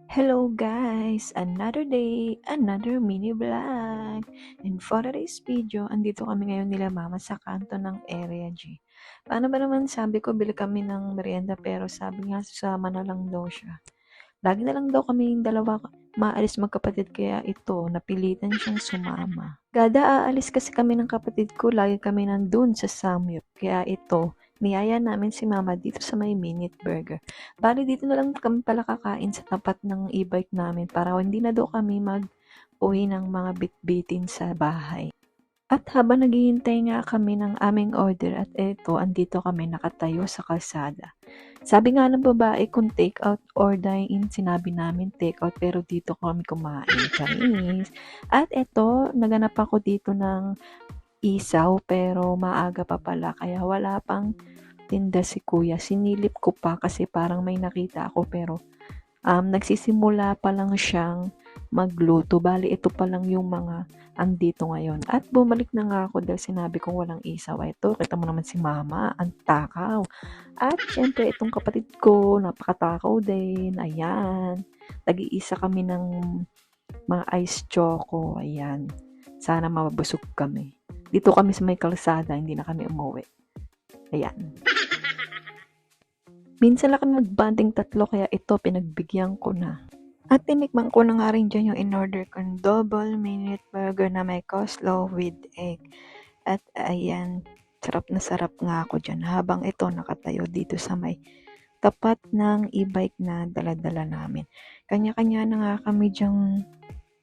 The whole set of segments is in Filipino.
Hello guys! Another day, another mini vlog. And for today's video, andito kami ngayon nila mama sa kanto ng Area G. Paano ba naman sabi ko bili kami ng merienda pero sabi nga susama na lang daw siya. Lagi na lang daw kami yung dalawa maalis magkapatid kaya ito napilitan siyang sumama. Kada aalis kasi kami ng kapatid ko, lagi kami nandun sa Samyup. Kaya ito, niyaya namin si mama dito sa may Minute Burger. Bali dito na lang kami pala kakain sa tapat ng e-bike namin para hindi na daw kami mag-uwi ng mga bitbitin sa bahay. At habang naghihintay nga kami ng aming order at eto, andito kami nakatayo sa kalsada. Sabi nga ng babae kung take out or dine in, sinabi namin take out pero dito kami kumain. Chinese. At eto, naganap ako dito ng isaw pero maaga pa pala kaya wala pang tinda si kuya. Sinilip ko pa kasi parang may nakita ako pero nagsisimula pa lang siyang magluto. Bali, ito pa lang yung mga andito ngayon. At bumalik na nga ako dahil sinabi kong walang isaw. Ito, kita mo naman si mama, ang takaw. At syempre, itong kapatid ko, napakatakaw din. Ayan. Nag-iisa kami ng mga ice choco. Ayan. Sana mabusog kami. Dito kami sa may kalsada, hindi na kami umuwi. Ayan. Minsan lang kami mag-banding tatlo kaya ito pinagbigyan ko na. At tinikman ko na nga rin dyan yung in-order kong double minute burger na may coleslaw with egg. At ayan, sarap na sarap nga ako dyan habang ito nakatayo dito sa may tapat ng e-bike na dala-dala namin. Kanya-kanya na nga kami dyang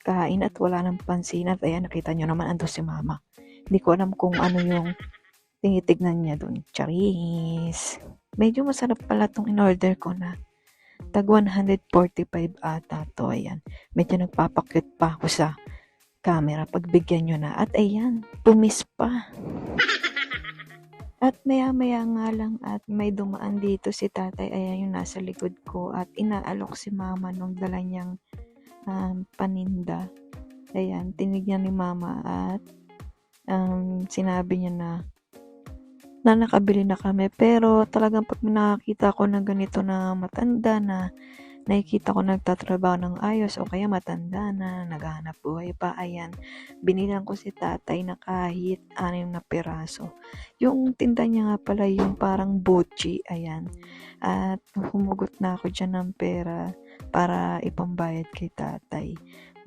kain at wala nang pansin. At ayan, nakita nyo naman ando si mama. Hindi ko alam kung ano yung tinitignan niya dun. Charis! Medyo masarap pala tong in-order ko na tag 145 ata to. Ayan. Medyo nagpapakyut pa ako sa camera. Pagbigyan nyo na. At ayan, tumis pa. At maya-maya nga lang at may dumaan dito si tatay. Ayan yung nasa likod ko. At inaalok si mama nung dala niyang paninda. Ayan, tinignan ni mama at sinabi niya na nakabili na kami. Pero talagang pag nakakita ko ng ganito na matanda na nakikita ko nagtatrabaho ng ayos o kaya matanda na naghahanap buhay pa, ayan, binilang ko si tatay na kahit 6 na piraso. Yung tinda niya nga pala yung parang bochi, ayan. At humugot na ako dyan ng pera para ipambayad kay tatay.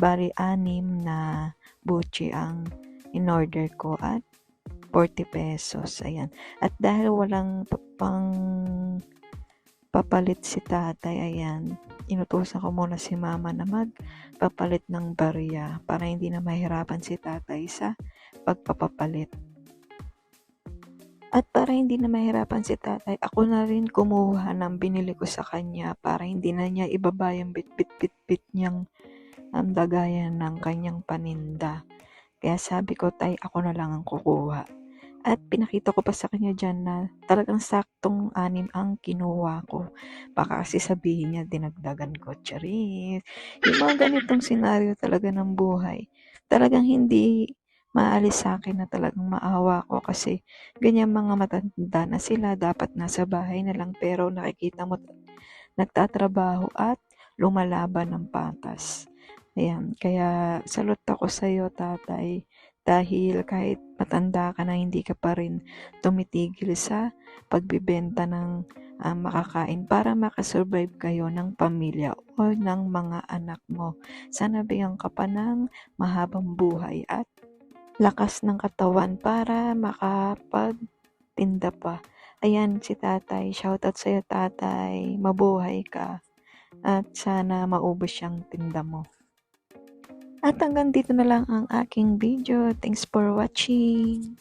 Bali 6 na bochi ang in-order ko at 40 pesos. Ayan. At dahil walang pang papalit si tatay, ayan, inutusan ko muna si mama na magpapalit ng barya para hindi na mahirapan si tatay sa pagpapapalit. At para hindi na mahirapan si tatay, ako na rin kumuha ng binili ko sa kanya para hindi na niya ibaba yung bit niyang dagayan ng kanyang paninda. Kaya sabi ko, tay, ako na lang ang kukuha. At pinakita ko pa sa kanya dyan na talagang saktong 6 ang kinuha ko. Baka kasi sabihin niya, dinagdagan ko. Charis. Yung mga ganitong senaryo talaga ng buhay, talagang hindi maalis sa akin na talagang maawa ko kasi ganyan mga matanda na sila, dapat nasa bahay na lang pero nakikita mo nagtatrabaho at lumalaban ng patas. Ayan, kaya salute ako sa iyo, tatay, dahil kahit matanda ka na hindi ka pa rin tumitigil sa pagbibenta ng makakain para makasurvive kayo ng pamilya o ng mga anak mo. Sana bigyan ka pa ng mahabang buhay at lakas ng katawan para makapagtinda pa. Ayan si tatay, shoutout sa iyo tatay, mabuhay ka at sana maubos yung tinda mo. At hanggang dito na lang ang aking video. Thanks for watching.